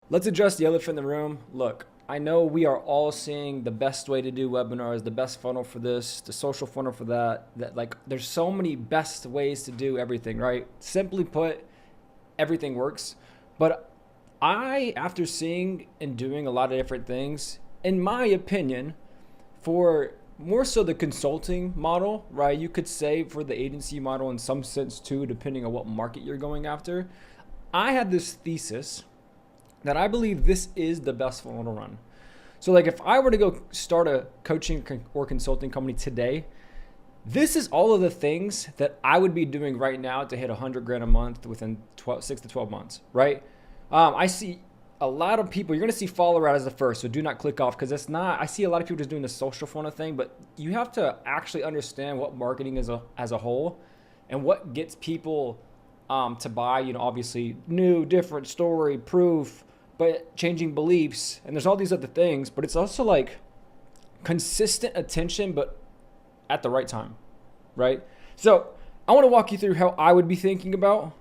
Let's address the elephant in the room. Look, I know we are all seeing the best way to do webinars, the best funnel for this, the social funnel for that. That like there's so many best ways to do everything, right? Simply put, everything works. But after seeing and doing a lot of different things, in my opinion, for more so the consulting model, right? You could say for the agency model in some sense too, depending on what market you're going after. I had this thesis that I believe this is the best funnel to run. So like if I were to go start a coaching or consulting company today, this is all of the things that I would be doing right now to hit 100 grand a month within 6 to 12 months, right? I see a lot of people, you're going to see follower ad as the first, so do not click off because it's not, I see a lot of people just doing the social funnel thing, but you have to actually understand what marketing is as a whole and what gets people to buy, obviously new, different story, proof, but changing beliefs, and there's all these other things, but it's also like consistent attention, but at the right time, right? So I want to walk you through how I would be thinking about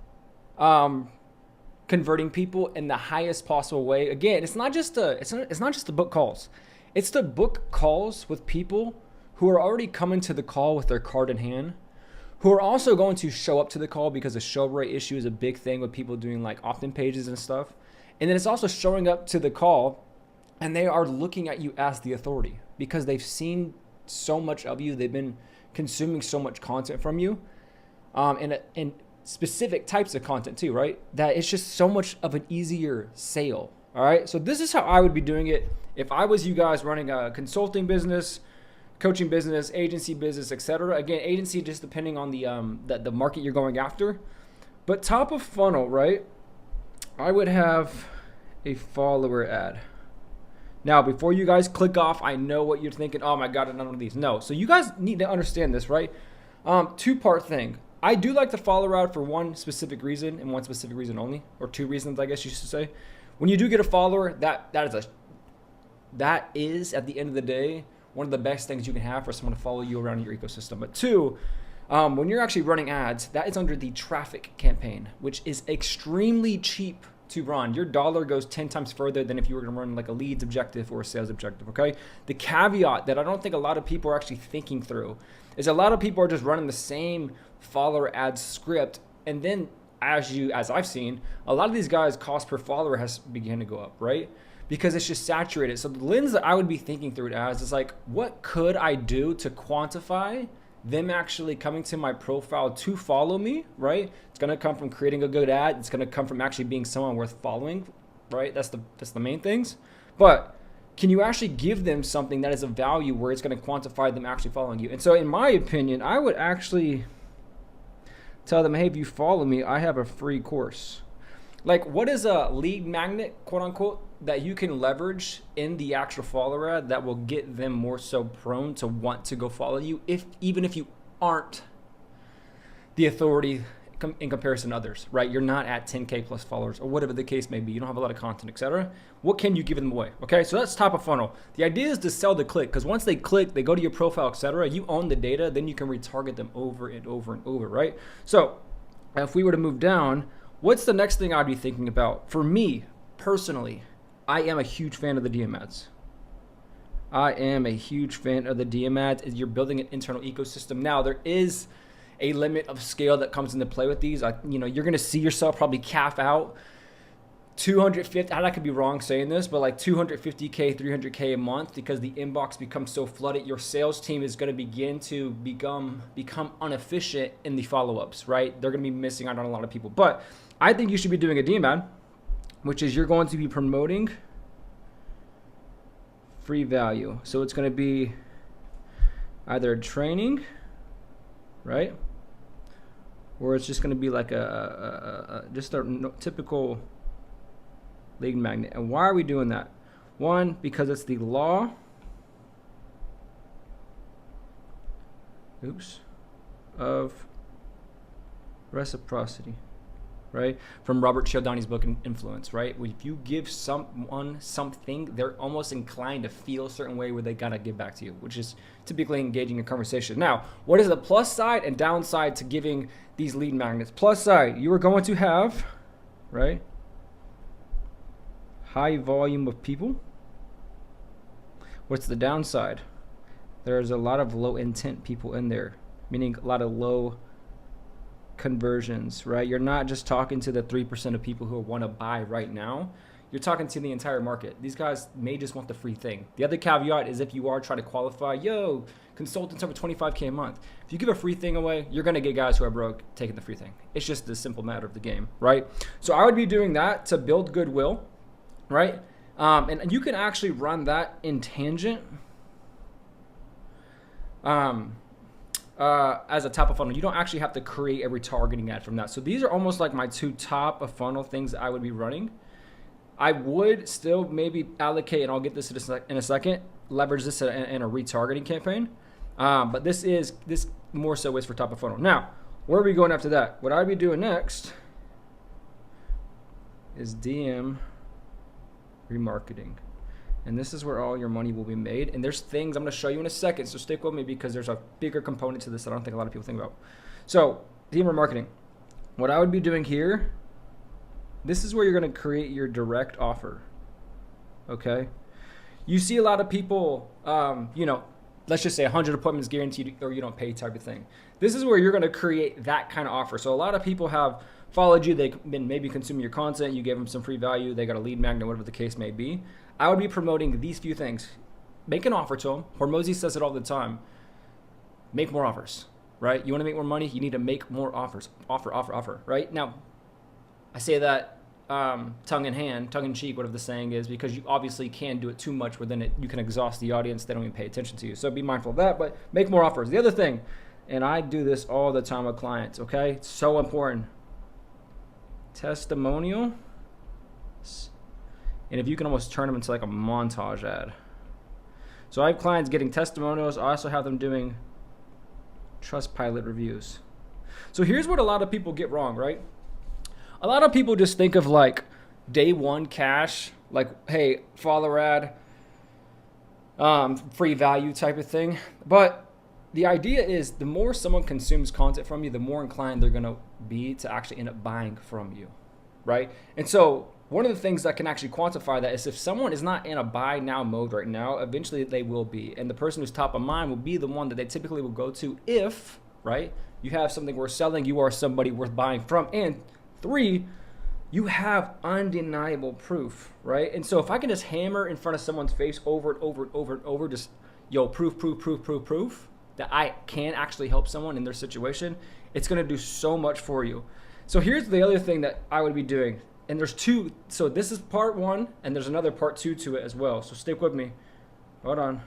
converting people in the highest possible way. Again, it's not just to book calls. It's to book calls with people who are already coming to the call with their card in hand, who are also going to show up to the call because the show rate issue is a big thing with people doing like opt-in pages and stuff. And then it's also showing up to the call and they are looking at you as the authority because they've seen so much of you. They've been consuming so much content from you, and specific types of content too, right? That it's just so much of an easier sale. All right. So this is how I would be doing it if I was you guys running a consulting business, coaching business, agency business, etc. Again, agency just depending on the market you're going after. But top of funnel, right? I would have a follower ad. Now, before you guys click off, I know what you're thinking. Oh my God, none of these. No. So you guys need to understand this, right? Two-part thing. I do like the follower ad for one specific reason and one specific reason only, or two reasons, I guess you should say. When you do get a follower, that is at the end of the day one of the best things you can have for someone to follow you around your ecosystem. But two, when you're actually running ads, that is under the traffic campaign, which is extremely cheap to run. Your dollar goes 10 times further than if you were going to run like a leads objective or a sales objective, okay? The caveat that I don't think a lot of people are actually thinking through is a lot of people are just running the same follower ad script, and then as I've seen, a lot of these guys' cost per follower has begun to go up, right? Because it's just saturated. So the lens that I would be thinking through it as is like, what could I do to quantify them actually coming to my profile to follow me, right? It's gonna come from creating a good ad. It's gonna come from actually being someone worth following, right? That's the main things. But can you actually give them something that is of value where it's gonna quantify them actually following you? And so in my opinion, I would actually tell them, hey, if you follow me, I have a free course. Like, what is a lead magnet, quote unquote, that you can leverage in the actual follower ad that will get them more so prone to want to go follow you, even if you aren't the authority in comparison to others, right? You're not at 10K plus followers or whatever the case may be. You don't have a lot of content, etc. What can you give them away? Okay, so that's top of funnel. The idea is to sell the click, because once they click, they go to your profile, etc. You own the data, then you can retarget them over and over and over, right? So if we were to move down, what's the next thing I'd be thinking about? For me, personally, I am a huge fan of the DM ads. I am a huge fan of the DM ads. You're building an internal ecosystem. Now, there is a limit of scale that comes into play with these. You're going to see yourself probably cap out 250, I could be wrong saying this, but like 250K, 300K a month, because the inbox becomes so flooded. Your sales team is going to begin to become inefficient in the follow-ups, right? They're going to be missing out on a lot of people. But I think you should be doing a DM ad, which is you're going to be promoting free value. So it's going to be either a training, right? Or it's just going to be like just a typical lead magnet. And why are we doing that? One, because it's the law of reciprocity, right? From Robert Cialdini's book Influence, right? If you give someone something, they're almost inclined to feel a certain way where they gotta give back to you, which is typically engaging in conversation. Now, what is the plus side and downside to giving these lead magnets? Plus side, you are going to have, right, high volume of people. What's the downside? There's a lot of low intent people in there, meaning a lot of low conversions, right? You're not just talking to the 3% of people who want to buy right now. You're talking to the entire market. These guys may just want the free thing. The other caveat is if you are trying to qualify, consultants over $25K a month. If you give a free thing away, you're going to get guys who are broke taking the free thing. It's just the simple matter of the game, right? So I would be doing that to build goodwill, right? And you can actually run that in tangent as a top of funnel. You don't actually have to create a retargeting ad from that. So these are almost like my 2 top of funnel things that I would be running. I would still maybe allocate, and I'll get this in a second, leverage this in a retargeting campaign. But this more so is for top of funnel. Now, where are we going after that? What I'd be doing next is DM remarketing. And this is where all your money will be made. And there's things I'm going to show you in a second, so stick with me because there's a bigger component to this that I don't think a lot of people think about. So, DM remarketing. What I would be doing here, this is where you're going to create your direct offer, okay? You see a lot of people, let's just say 100 appointments guaranteed or you don't pay type of thing. This is where you're going to create that kind of offer. So a lot of people have followed you. They've been maybe consuming your content. You gave them some free value. They got a lead magnet, whatever the case may be. I would be promoting these few things. Make an offer to them. Hormozy says it all the time. Make more offers, right? You want to make more money? You need to make more offers. Offer, right? Now, I say that tongue in cheek, whatever the saying is, because you obviously can do it too much where then you can exhaust the audience. They don't even pay attention to you. So be mindful of that, but make more offers. The other thing, and I do this all the time with clients, okay? It's so important. Testimonial. And if you can almost turn them into like a montage ad. So I have clients getting testimonials. I also have them doing Trustpilot reviews. So here's what a lot of people get wrong, right? A lot of people just think of like day one cash, like, hey, follower ad, free value type of thing. But the idea is the more someone consumes content from you, the more inclined they're going to be to actually end up buying from you, right? And so one of the things that can actually quantify that is if someone is not in a buy now mode right now, eventually they will be. And the person who's top of mind will be the one that they typically will go to if, right, you have something worth selling, you are somebody worth buying from. And 3, you have undeniable proof, right? And so if I can just hammer in front of someone's face over and over, just, proof that I can actually help someone in their situation, it's going to do so much for you. So here's the other thing that I would be doing. And there's 2. So this is part 1, and there's another part 2 to it as well. So stick with me. Hold on.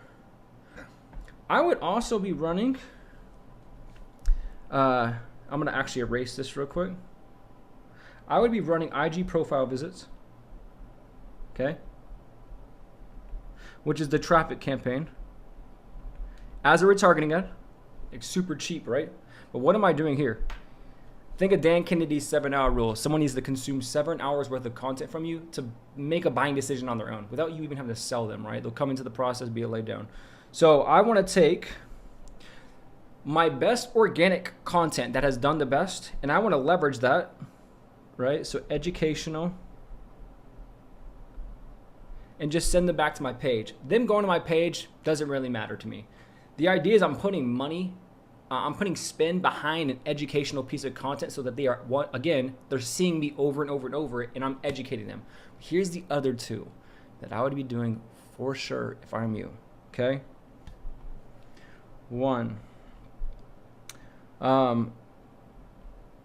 I would also be running, I'm going to actually erase this real quick. I would be running IG profile visits, okay, which is the traffic campaign, as a retargeting ad. It's super cheap, right? But what am I doing here? Think of Dan Kennedy's 7-hour rule. Someone needs to consume 7 hours worth of content from you to make a buying decision on their own without you even having to sell them, right? They'll come into the process, be laid down. So I want to take my best organic content that has done the best, and I want to leverage that, right? So educational, and just send them back to my page. Them going to my page doesn't really matter to me. The idea is I'm putting money, I'm putting spin behind an educational piece of content so that they are, again, they're seeing me over and over and over, and I'm educating them. Here's the other 2 that I would be doing for sure if I'm you, okay? 1,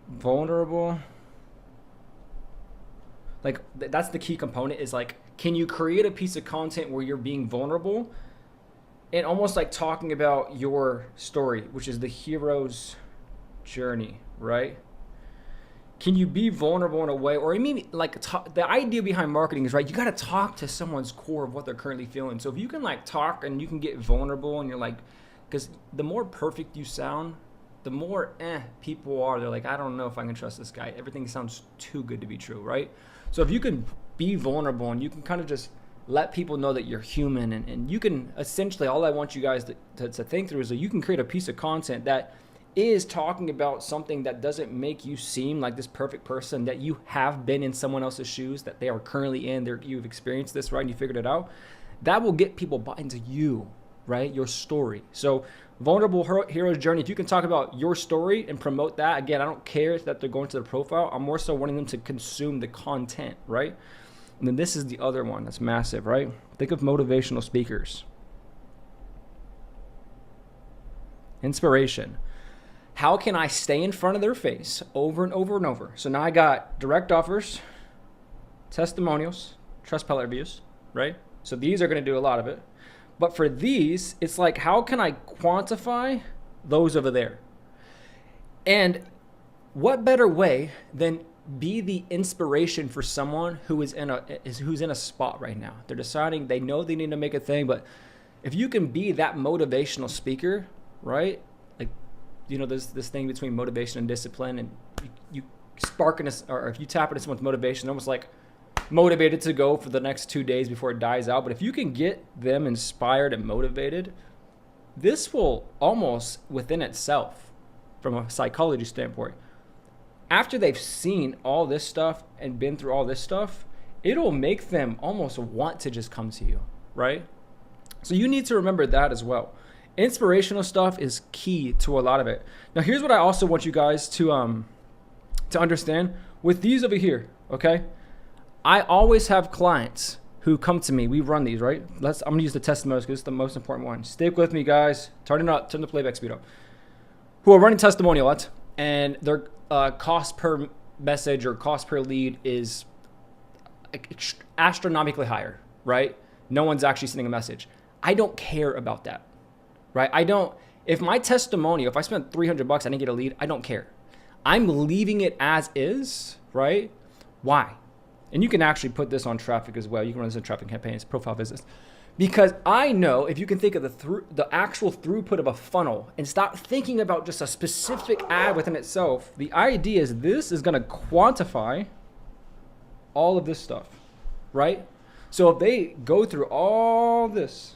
vulnerable. Like, that's the key component is like, can you create a piece of content where you're being vulnerable and almost like talking about your story, which is the hero's journey, right? Can you be vulnerable in a way, or I mean, like the idea behind marketing is, right, you got to talk to someone's core of what they're currently feeling. So if you can like talk and you can get vulnerable and you're like, because the more perfect you sound, the more people are. They're like, I don't know if I can trust this guy. Everything sounds too good to be true, right? So if you can be vulnerable and you can kind of just let people know that you're human, and you can essentially, all I want you guys to think through is that you can create a piece of content that is talking about something that doesn't make you seem like this perfect person, that you have been in someone else's shoes, that they are currently in, you've experienced this, right? And you figured it out. That will get people bought into you, right? Your story. So vulnerable hero's journey, if you can talk about your story and promote that, again, I don't care that they're going to the profile. I'm more so wanting them to consume the content, right? And then this is the other one that's massive, right? Think of motivational speakers. Inspiration. How can I stay in front of their face over and over and over? So now I got direct offers, testimonials, Trustpilot reviews, right? So these are going to do a lot of it. But for these, it's like, how can I quantify those over there? And what better way than be the inspiration for someone who is who's in a spot right now? They're deciding, they know they need to make a thing, but if you can be that motivational speaker, right? Like, you know, there's this thing between motivation and discipline, and you spark or if you tap into someone's motivation, they're almost like motivated to go for the next 2 days before it dies out. But if you can get them inspired and motivated, this will almost within itself, from a psychology standpoint, after they've seen all this stuff and been through all this stuff, it'll make them almost want to just come to you, right? So you need to remember that as well. Inspirational stuff is key to a lot of it. Now, here's what I also want you guys to understand with these over here, okay? I always have clients who come to me. We run these, right? I'm gonna use the testimonials because it's the most important one. Stick with me, guys. Turn the playback speed up. Who are running testimonials, and their cost per message or cost per lead is astronomically higher, right? No one's actually sending a message. I don't care about that, right? If my testimonial, if I spend $300, I didn't get a lead, I don't care. I'm leaving it as is, right? Why? And you can actually put this on traffic as well. You can run this in traffic campaigns, profile visits. Because I know if you can think of the actual throughput of a funnel and stop thinking about just a specific ad within itself, the idea is this is going to quantify all of this stuff, right? So if they go through all this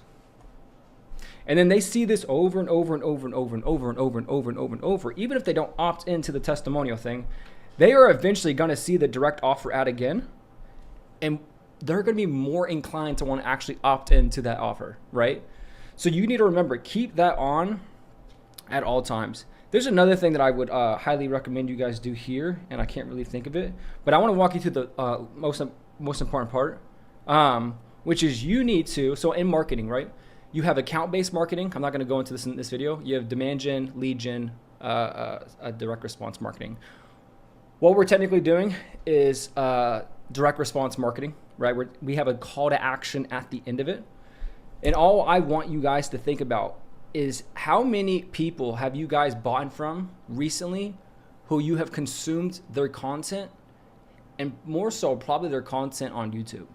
and then they see this over and over and over and over and over and over and over and over and over, even if they don't opt into the testimonial thing, they are eventually going to see the direct offer ad again, and they're going to be more inclined to want to actually opt into that offer, right? So you need to remember, keep that on at all times. There's another thing that I would highly recommend you guys do here, and I can't really think of it, but I want to walk you through the most important part, which is you need to, so in marketing, right? You have account-based marketing. I'm not going to go into this in this video. You have demand gen, lead gen, direct response marketing. What we're technically doing is direct response marketing, right? We have a call to action at the end of it. And all I want you guys to think about is how many people have you guys bought from recently who you have consumed their content, and more so probably their content on YouTube.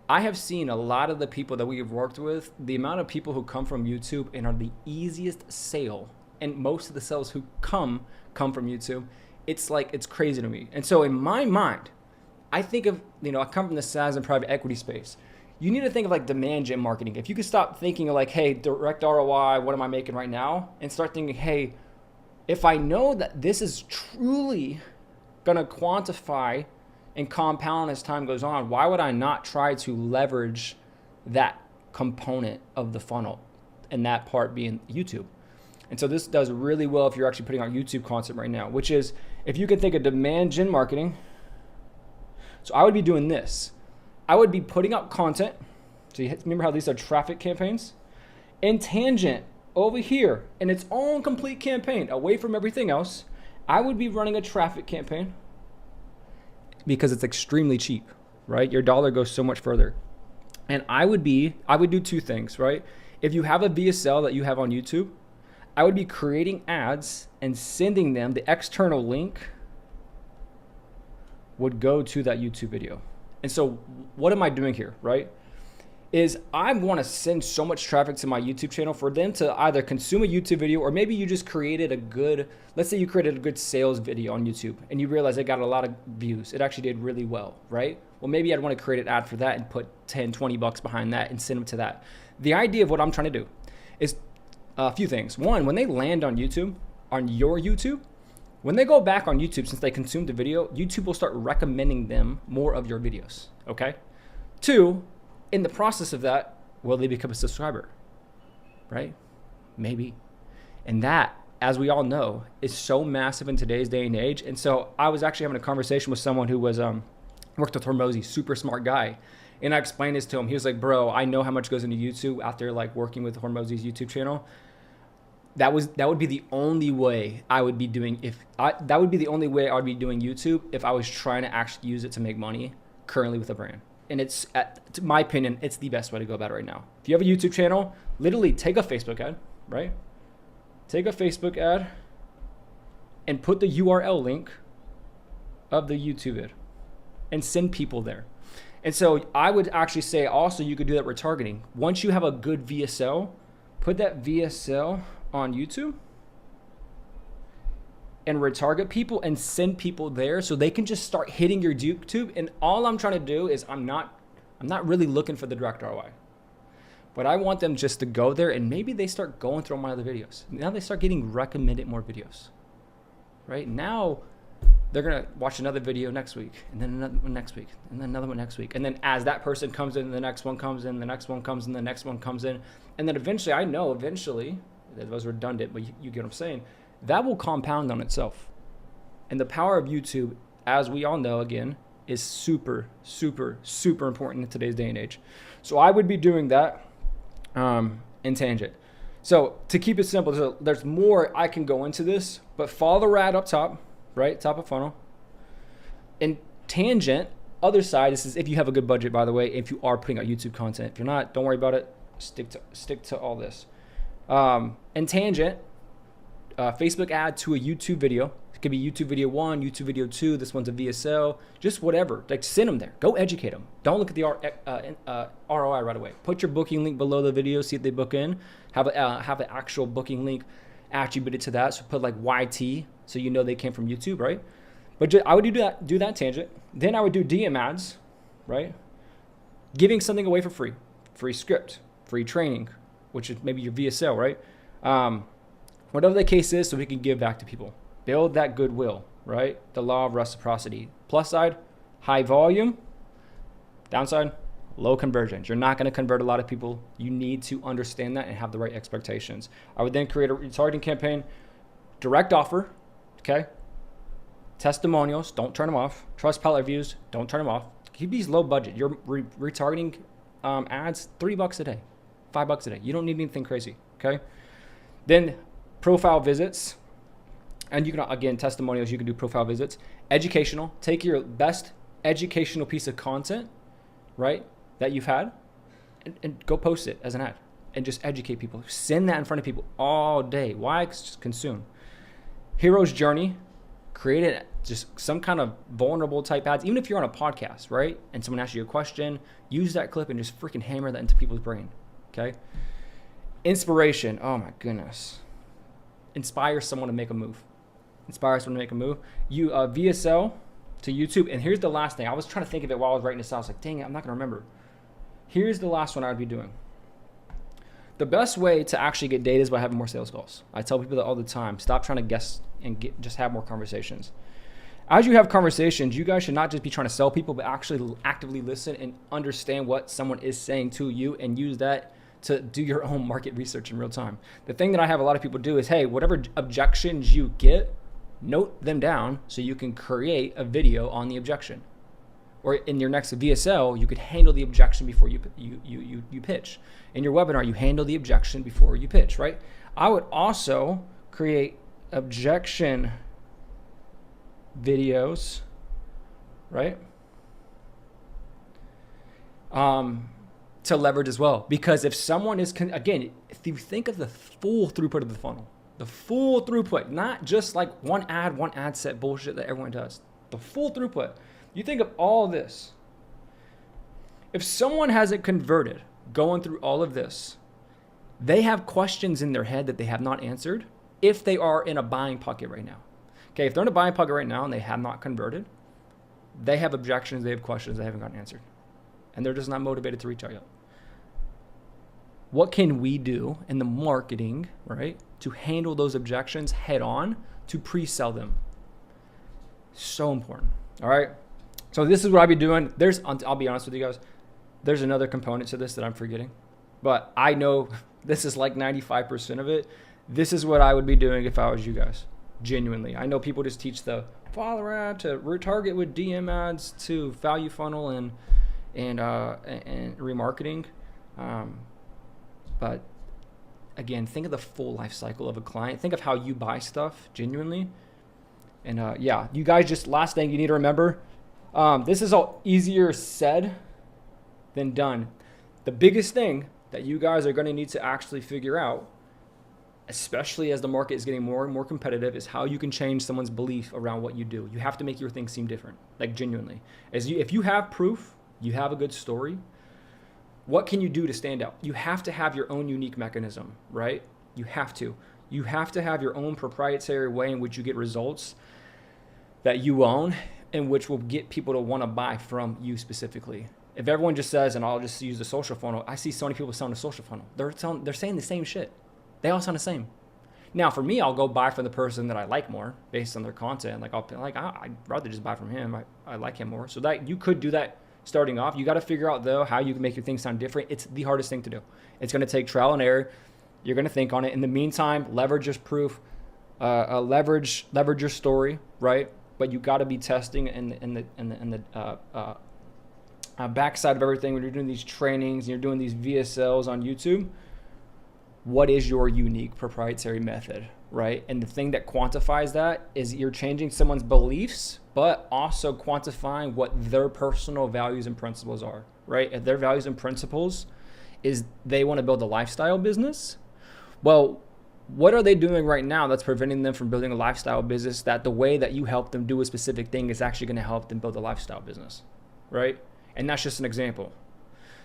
I have seen a lot of the people that we have worked with, the amount of people who come from YouTube and are the easiest sale, and most of the sales who come from YouTube, it's crazy to me. And so in my mind, I think of, I come from the SaaS and private equity space. You need to think of like demand gen marketing. If you could stop thinking of like, hey, direct ROI, what am I making right now? And start thinking, hey, if I know that this is truly gonna quantify and compound as time goes on, why would I not try to leverage that component of the funnel, and that part being YouTube? And so this does really well if you're actually putting out YouTube content right now, which is, if you can think of demand gen marketing, so I would be doing this. I would be putting out content. So you remember how these are traffic campaigns? And tangent over here in its own complete campaign, away from everything else, I would be running a traffic campaign because it's extremely cheap, right? Your dollar goes so much further. And I would do two things, right? If you have a VSL that you have on YouTube, I would be creating ads and sending them the external link would go to that YouTube video. And so what am I doing here, right? Is I want to send so much traffic to my YouTube channel for them to either consume a YouTube video, or maybe you just created let's say you created a good sales video on YouTube and you realize it got a lot of views. It actually did really well, right? Well, maybe I'd want to create an ad for that and put 10, 20 bucks behind that and send them to that. The idea of what I'm trying to do is a few things. One, when they land on YouTube, on your YouTube, when they go back on YouTube, since they consumed the video, YouTube will start recommending them more of your videos, okay? 2, in the process of that, will they become a subscriber, right? Maybe. And that, as we all know, is so massive in today's day and age. And so I was actually having a conversation with someone who was worked with Hormozi, super smart guy. And I explained this to him. He was like, bro, I know how much goes into YouTube after like working with Hormozi's YouTube channel. That would be the only way I would be doing that would be the only way I would be doing YouTube if I was trying to actually use it to make money currently with a brand. And it's, to my opinion, it's the best way to go about it right now. If you have a YouTube channel, literally take a Facebook ad, right? Take a Facebook ad and put the URL link of the YouTube vid and send people there. And so I would actually say also you could do that retargeting. Once you have a good VSL, put that VSL on YouTube and retarget people and send people there so they can just start hitting your YouTube. And all I'm trying to do is I'm not really looking for the direct ROI, but I want them just to go there and maybe they start going through my other videos. Now they start getting recommended more videos, right? Now they're gonna watch another video next week, and then another one next week, and then another one next week. And then as that person comes in, the next one comes in, the next one comes in, the next one comes in. And then eventually, I know eventually, that was redundant, but you get what I'm saying, that will compound on itself. And the power of YouTube, as we all know, again, is super, super, super important in today's day and age. So I would be doing that in tangent. So to keep it simple, so there's more I can go into this, but follow the rad up top, right? Top of funnel. In tangent, other side, this is if you have a good budget, by the way, if you are putting out YouTube content. If you're not, don't worry about it. Stick to all this. In tangent, Facebook ad to a YouTube video. It could be YouTube video 1, YouTube video 2. This one's a VSL, just whatever. Like send them there. Go educate them. Don't look at the ROI right away. Put your booking link below the video. See if they book in. Have an actual booking link attributed to that. So put like YT, so you know they came from YouTube, right? But I would do that tangent. Then I would do DM ads, right? Giving something away for free. Free script, free training, which is maybe your VSL, right? Whatever the case is, so we can give back to people. Build that goodwill, right? The law of reciprocity. Plus side, high volume. Downside, low conversions. You're not going to convert a lot of people. You need to understand that and have the right expectations. I would then create a retargeting campaign, direct offer, okay? Testimonials, don't turn them off. Trustpilot reviews, don't turn them off. Keep these low budget. You're retargeting ads, $3 a day, $5 a day. You don't need anything crazy, okay? Then profile visits, and you can, again, testimonials, you can do profile visits. Educational, take your best educational piece of content, right, that you've had, and go post it as an ad and just educate people. Send that in front of people all day. Why? Just consume. Hero's journey, create it, just some kind of vulnerable type ads. Even if you're on a podcast, right, and someone asks you a question, use that clip and just freaking hammer that into people's brain, okay? Inspiration, oh my goodness. Inspire someone to make a move. Inspire someone to make a move. You VSL to YouTube. And here's the last thing. I was trying to think of it while I was writing this out. I was like, dang it, I'm not going to remember. Here's the last one I would be doing. The best way to actually get data is by having more sales calls. I tell people that all the time. Stop trying to guess and just have more conversations. As you have conversations, you guys should not just be trying to sell people, but actually actively listen and understand what someone is saying to you and use that to do your own market research in real time. The thing that I have a lot of people do is, hey, whatever objections you get, note them down so you can create a video on the objection. Or in your next VSL, you could handle the objection before you pitch. In your webinar, you handle the objection before you pitch, right? I would also create objection videos, right? To leverage as well. Because if someone is, again, if you think of the full throughput of the funnel, the full throughput, not just like one ad set bullshit that everyone does, the full throughput. You think of all this. If someone hasn't converted going through all of this, they have questions in their head that they have not answered if they are in a buying pocket right now. Okay, if they're in a buying pocket right now and they have not converted, they have objections, they have questions they haven't gotten answered. And they're just not motivated to reach out yet. what can we do in the marketing, right, to handle those objections head on to pre-sell them? So important. All right. So this is what I'll be doing. I'll be honest with you guys, there's another component to this that I'm forgetting, but I know this is like 95% of it. This is what I would be doing if I was you guys. Genuinely. I know people just teach the follower ad to retarget with DM ads to value funnel and remarketing. But again, think of the full life cycle of a client. Think of how you buy stuff genuinely. And yeah, you guys, just last thing you need to remember, this is all easier said than done. The biggest thing that you guys are going to need to actually figure out, especially as the market is getting more and more competitive, is how you can change someone's belief around what you do. You have to make your thing seem different, like genuinely. If you have proof, you have a good story, what can you do to stand out? You have to have your own unique mechanism, right? You have to. You have to have your own proprietary way in which you get results that you own and which will get people to want to buy from you specifically. If everyone just says, and I'll just use the social funnel, I see so many people selling the social funnel. They're saying the same shit. They all sound the same. Now, for me, I'll go buy from the person that I like more based on their content. Like I'd rather just buy from him. I like him more. So that you could do that starting off. You got to figure out though how you can make your thing sound different. It's the hardest thing to do. It's going to take trial and error. You're going to think on it. In the meantime, leverage your proof, leverage your story, right? But you got to be testing in the backside of everything. When you're doing these trainings and you're doing these VSLs on YouTube, what is your unique proprietary method, right? And the thing that quantifies that is you're changing someone's beliefs, but also quantifying what their personal values and principles are, right? If their values and principles is they want to build a lifestyle business, well, what are they doing right now that's preventing them from building a lifestyle business that the way that you help them do a specific thing is actually going to help them build a lifestyle business, right? And that's just an example.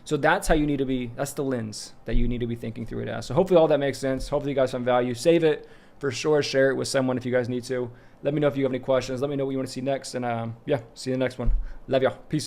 So that's how you need to be, that's the lens that you need to be thinking through it as. So hopefully all that makes sense. Hopefully you guys find value. Save it for sure. Share it with someone if you guys need to. Let me know if you have any questions. Let me know what you want to see next. And yeah, see you in the next one. Love y'all. Peace.